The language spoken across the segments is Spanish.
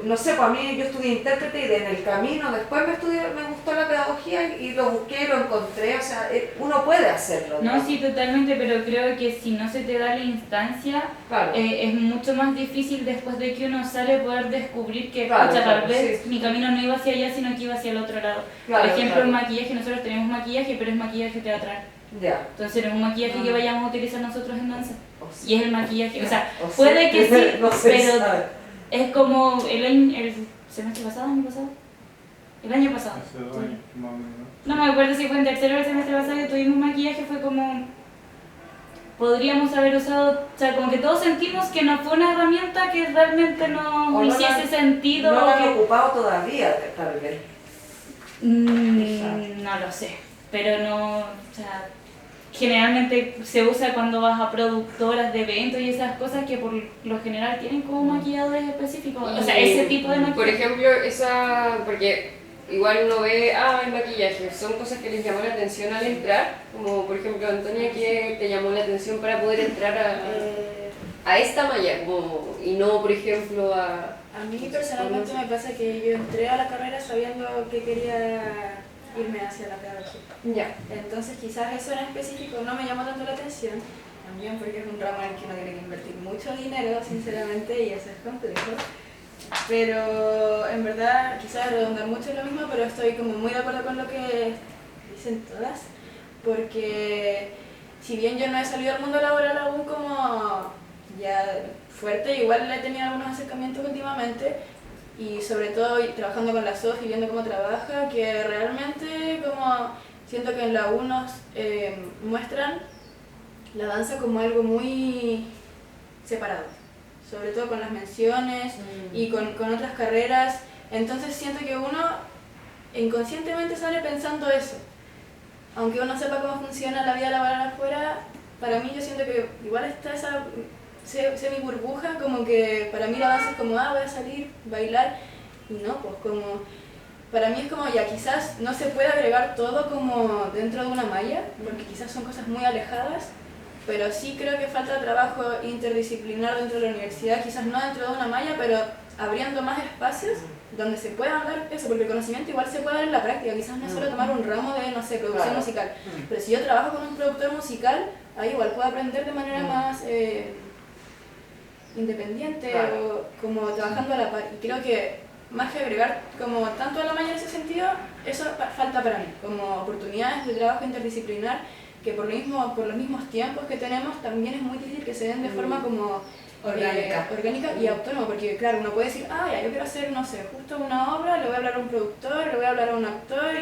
no sé, pues a mí yo estudié intérprete y en el camino después me gustó la pedagogía y lo busqué, lo encontré, o sea, uno puede hacerlo, ¿no? No, sí, totalmente, pero creo que si no se te da la instancia, claro. Es mucho más difícil después de que uno sale poder descubrir que, claro, tal vez mi camino no iba hacia allá, sino que iba hacia el otro lado. Por ejemplo, en maquillaje, nosotros tenemos maquillaje, pero es maquillaje teatral. Ya. Entonces no es un maquillaje que vayamos a utilizar nosotros en danza. Sí. Y es el maquillaje, o sea, puede que sí, no sé, pero sabe. es como el semestre pasado, año pasado. El año pasado. Hace 2 años, más o menos. No me acuerdo si fue en tercero o el semestre pasado que tuvimos maquillaje, fue como... Podríamos haber usado, o sea, como que todos sentimos que no fue una herramienta que realmente no hiciese sentido. No la han ocupado todavía, tal vez. No lo sé, pero no, o sea, generalmente se usa cuando vas a productoras de eventos y esas cosas que por lo general tienen como maquilladores específicos, o sea, ese tipo de maquillaje. Por ejemplo, porque igual uno ve, el maquillaje, son cosas que les llamó la atención al entrar, como por ejemplo Antonia, que te llamó la atención para poder entrar a esta malla, y no por ejemplo A mí personalmente me pasa que yo entré a la carrera sabiendo que quería irme hacia la pedagogía. Ya. Entonces quizás eso en específico no me llamó tanto la atención, también porque es un ramo en el que uno tiene que invertir mucho dinero, sinceramente, y eso es complejo. Pero en verdad, quizás redundar mucho en lo mismo, pero estoy como muy de acuerdo con lo que dicen todas, porque si bien yo no he salido al mundo laboral aún como ya fuerte, igual he tenido algunos acercamientos últimamente, y sobre todo trabajando con la Sofi, viendo cómo trabaja, que realmente como siento que en la U nos muestran la danza como algo muy separado, sobre todo con las menciones y con otras carreras. Entonces siento que uno inconscientemente sale pensando eso, aunque uno sepa cómo funciona la vida laboral afuera. Para mí yo siento que igual está esa semi burbuja, como que para mí la danza es como, voy a salir, bailar, y no, pues como, para mí es como ya quizás no se puede agregar todo como dentro de una malla, porque quizás son cosas muy alejadas, pero sí creo que falta trabajo interdisciplinar dentro de la universidad, quizás no dentro de una malla, pero abriendo más espacios donde se pueda dar eso, porque el conocimiento igual se puede dar en la práctica, quizás no es solo tomar un ramo de, no sé, producción musical, pero si yo trabajo con un productor musical, ahí igual puedo aprender de manera más independiente, o como trabajando a la par, y creo que más que agregar como tanto a la malla en ese sentido, eso falta para mí, como oportunidades de trabajo interdisciplinar, que por los mismos tiempos que tenemos también es muy difícil que se den de forma como orgánica y autónoma, porque claro, uno puede decir, ya, yo quiero hacer, no sé, justo una obra, le voy a hablar a un productor, le voy a hablar a un actor,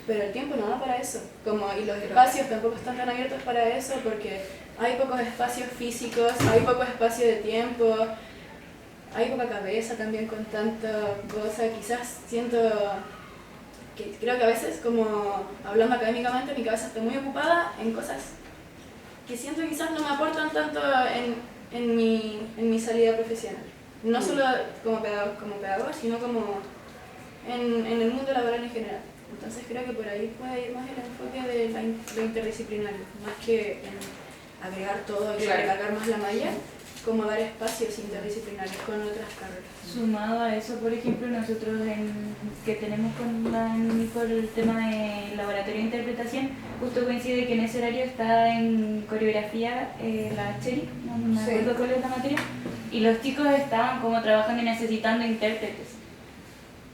pero el tiempo no da para eso, y los espacios tampoco están tan abiertos para eso, porque hay pocos espacios físicos, hay poco espacio de tiempo, hay poca cabeza también con tanta cosa. Quizás siento que creo que a veces, como hablando académicamente, mi cabeza está muy ocupada en cosas que siento que quizás no me aportan tanto en mi salida profesional. No solo como pedagoga, sino como en el mundo laboral en general. Entonces creo que por ahí puede ir más el enfoque de lo interdisciplinario, más que en agregar todo y recargar más la malla, como dar espacios interdisciplinarios con otras carreras. Sumado a eso, por ejemplo, nosotros que tenemos con la Nico el tema de laboratorio de interpretación, justo coincide que en ese horario está en coreografía la Cheri, no me acuerdo cuál es la materia, y los chicos estaban como trabajando y necesitando intérpretes.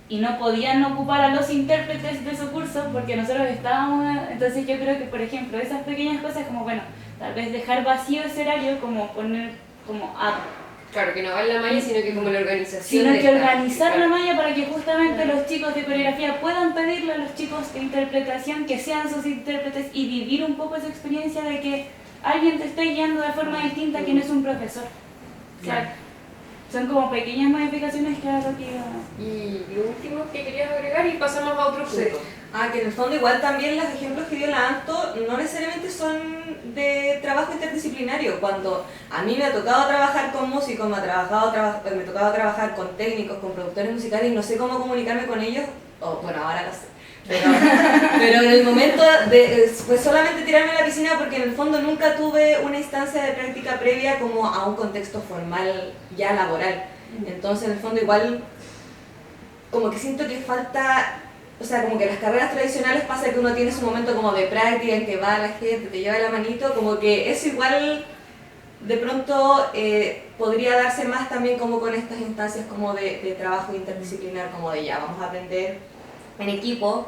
Y no podían ocupar a los intérpretes de su curso porque nosotros estábamos, entonces yo creo que, por ejemplo, esas pequeñas cosas como, bueno, tal vez dejar vacío ese horario, como poner como Claro, que no va en la malla, sino que como la organización. Sino que organizar la malla para que justamente los chicos de coreografía puedan pedirle a los chicos de interpretación que sean sus intérpretes y vivir un poco esa experiencia de que alguien te esté guiando de forma distinta a quien es un profesor. O sea, son como pequeñas modificaciones que hago que... Y lo último que querías agregar y pasamos a otro punto. Que en el fondo igual también los ejemplos que dio la Anto no necesariamente son de trabajo interdisciplinario. Cuando a mí me ha tocado trabajar con músicos, me ha tocado trabajar con técnicos, con productores musicales y no sé cómo comunicarme con ellos, bueno, ahora lo sé. Pero en el momento fue solamente tirarme a la piscina porque en el fondo nunca tuve una instancia de práctica previa como a un contexto formal ya laboral. Entonces en el fondo igual como que siento que falta, o sea, como que en las carreras tradicionales pasa que uno tiene su momento como de práctica en que va la gente, te lleva la manito, como que eso igual de pronto podría darse más también como con estas instancias como de trabajo interdisciplinar, como de ya, vamos a aprender en equipo,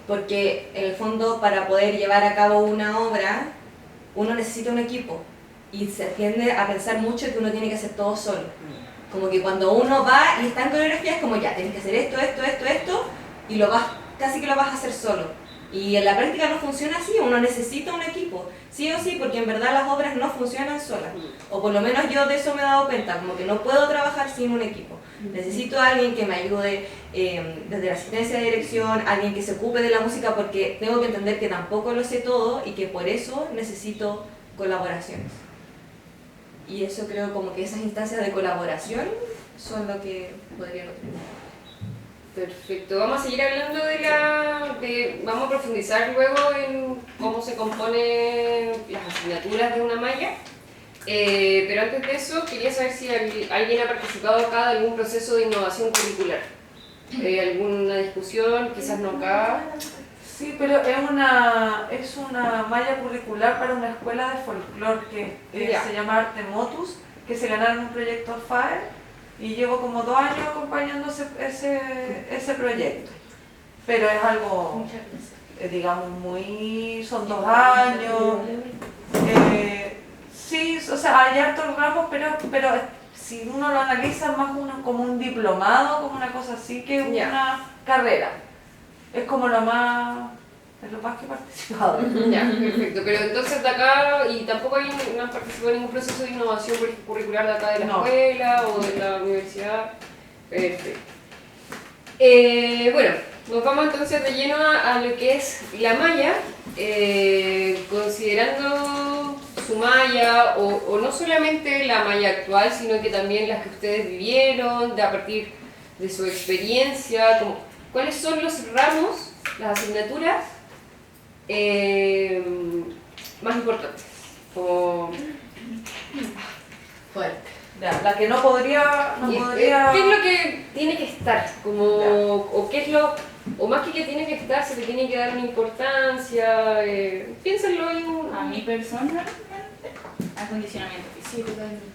porque en el fondo para poder llevar a cabo una obra uno necesita un equipo y se tiende a pensar mucho que uno tiene que hacer todo solo. Como que cuando uno va y está en coreografía es como ya, tienes que hacer esto y lo vas, casi que lo vas a hacer solo. Y en la práctica no funciona así, uno necesita un equipo, sí o sí, porque en verdad las obras no funcionan solas. O por lo menos yo de eso me he dado cuenta, como que no puedo trabajar sin un equipo. Necesito a alguien que me ayude desde la asistencia de dirección, alguien que se ocupe de la música, porque tengo que entender que tampoco lo sé todo y que por eso necesito colaboraciones. Y eso creo como que esas instancias de colaboración son lo que podría contribuir. Perfecto, vamos a seguir hablando vamos a profundizar luego en cómo se componen las asignaturas de una malla, pero antes de eso quería saber si alguien ha participado acá de algún proceso de innovación curricular, alguna discusión, quizás no acá. Sí, pero es una malla curricular para una escuela de folclore que se llama Arte Motus, que se ganaron un proyecto FAER. Y llevo como 2 años acompañando ese proyecto. Pero es algo, digamos, son 2 años. Sí, o sea, hay hartos ramos, pero si uno lo analiza más como un diplomado, como una cosa así, que una carrera. Es como lo más que he participado. Ya, perfecto. Pero entonces de acá, y tampoco no han participado en ningún proceso de innovación curricular de acá de la escuela o de la universidad. Perfecto. Bueno, nos vamos entonces de lleno a lo que es la malla, considerando su malla, o no solamente la malla actual, sino que también las que ustedes vivieron, a partir de su experiencia, ¿cuáles son los ramos, las asignaturas más importantes? Fuerte. La que no podría... ¿Qué es lo que tiene que estar? O qué es o más que tiene que estar, se le tiene que dar una importancia. Piénsenlo en A mi persona, acondicionamiento físico.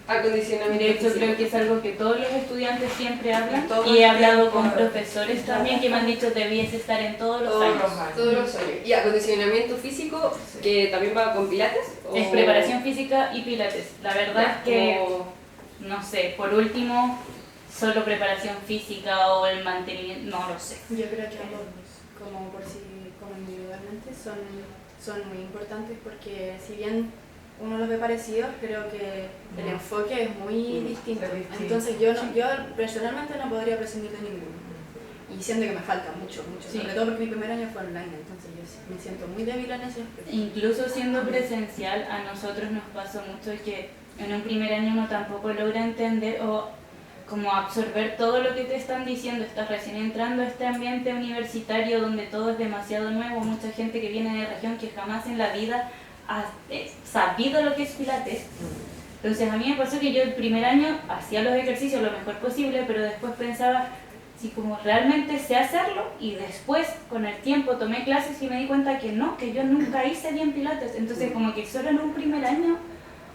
Acondicionamiento De hecho, físico. creo que es algo que todos los estudiantes siempre hablan. Todo Y he el hablado tiempo, con profesores también que me han dicho debiese estar en todos los Todos años. los años. Todos los años. ¿Y acondicionamiento físico, que también va con pilates? Es preparación física y pilates. La verdad es que, como- no sé, por último, solo preparación física o el mantenimiento, no lo sé. Yo creo que ambos, como por sí, como individualmente, son muy importantes porque si bien uno los ve parecidos, creo que el enfoque es muy distinto. Es distinto. Entonces yo personalmente no podría prescindir de ninguno. Y siento que me falta mucho, Sí. sobre todo porque mi primer año fue online, entonces yo me siento muy débil en ese aspecto. Incluso siendo presencial, a nosotros nos pasó mucho que en un primer año uno tampoco logra entender o como absorber todo lo que te están diciendo. Estás recién entrando a este ambiente universitario donde todo es demasiado nuevo, mucha gente que viene de región que jamás en la vida ha sabido lo que es pilates. Entonces a mí me pasó que yo el primer año hacía los ejercicios lo mejor posible, pero después pensaba si como realmente sé hacerlo, y después con el tiempo tomé clases y me di cuenta que no, que yo nunca hice bien pilates. Entonces como que solo en un primer año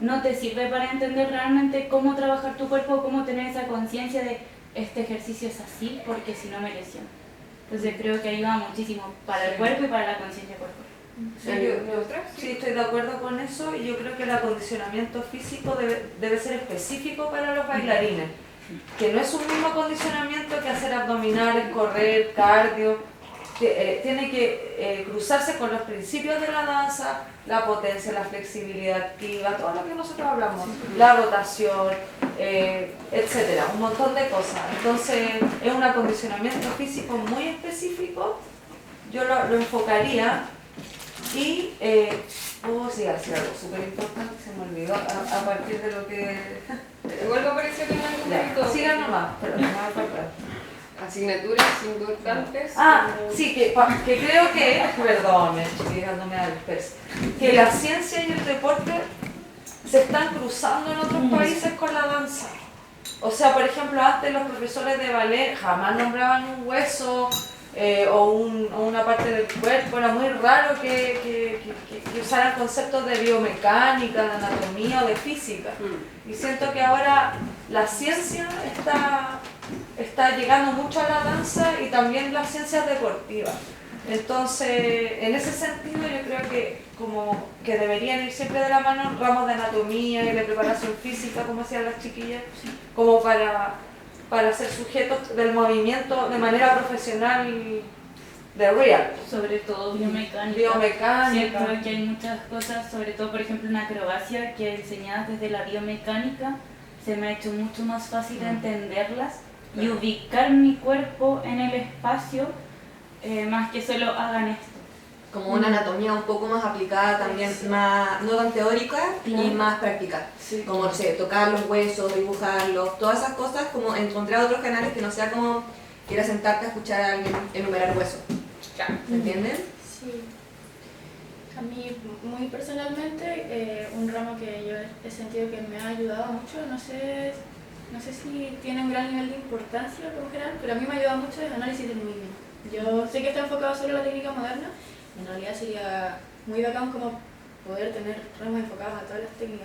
no te sirve para entender realmente cómo trabajar tu cuerpo, cómo tener esa conciencia de este ejercicio es así porque si no me lesiono. Entonces creo que ayuda muchísimo para el cuerpo y para la conciencia corporal. Sí, estoy de acuerdo con eso, y yo creo que el acondicionamiento físico debe ser específico para los bailarines, que no es un mismo acondicionamiento que hacer abdominales, correr, cardio. Tiene que cruzarse con los principios de la danza, la potencia, la flexibilidad activa, todo lo que nosotros hablamos, la rotación, etcétera, un montón de cosas. Entonces es un acondicionamiento físico muy específico, yo lo enfocaría. Y puedo decir algo súper importante, se me olvidó a partir de lo que... Igual va a aparecer en algún Ya, momento. sigan nomás, pero no me va a acordar. Asignaturas importantes. Sí, que creo que, perdón, me estoy dejándome a dispersa, que la ciencia y el deporte se están cruzando en otros países con la danza. O sea, por ejemplo, antes los profesores de ballet jamás nombraban un hueso o una parte del cuerpo. Era muy raro que usaran conceptos de biomecánica, de anatomía o de física. Y siento que ahora la ciencia está llegando mucho a la danza y también las ciencias deportivas. Entonces, en ese sentido yo creo que como que deberían ir siempre de la mano ramos de anatomía y de preparación física, como hacían las chiquillas, como para ser sujetos del movimiento de manera profesional de real. Sobre todo biomecánica. Biomecánica. Siento que hay muchas cosas, sobre todo por ejemplo en acrobacia, que enseñadas desde la biomecánica se me ha hecho mucho más fácil entenderlas y ubicar mi cuerpo en el espacio más que solo hagan esto. Como una anatomía un poco más aplicada también, más, no tan teórica y más práctica. Sí. Como, no sé, tocar los huesos, dibujarlos, todas esas cosas, como encontrar otros canales que no sea como ir a sentarte a escuchar a alguien enumerar huesos. ¿Me entienden? Sí. A mí, muy personalmente, un ramo que yo he sentido que me ha ayudado mucho, no sé si tiene un gran nivel de importancia como general, pero a mí me ha ayudado mucho el análisis del movimiento. Yo sé que está enfocado solo en la técnica moderna, en realidad sería muy bacán como poder tener ramos enfocados a todas las técnicas,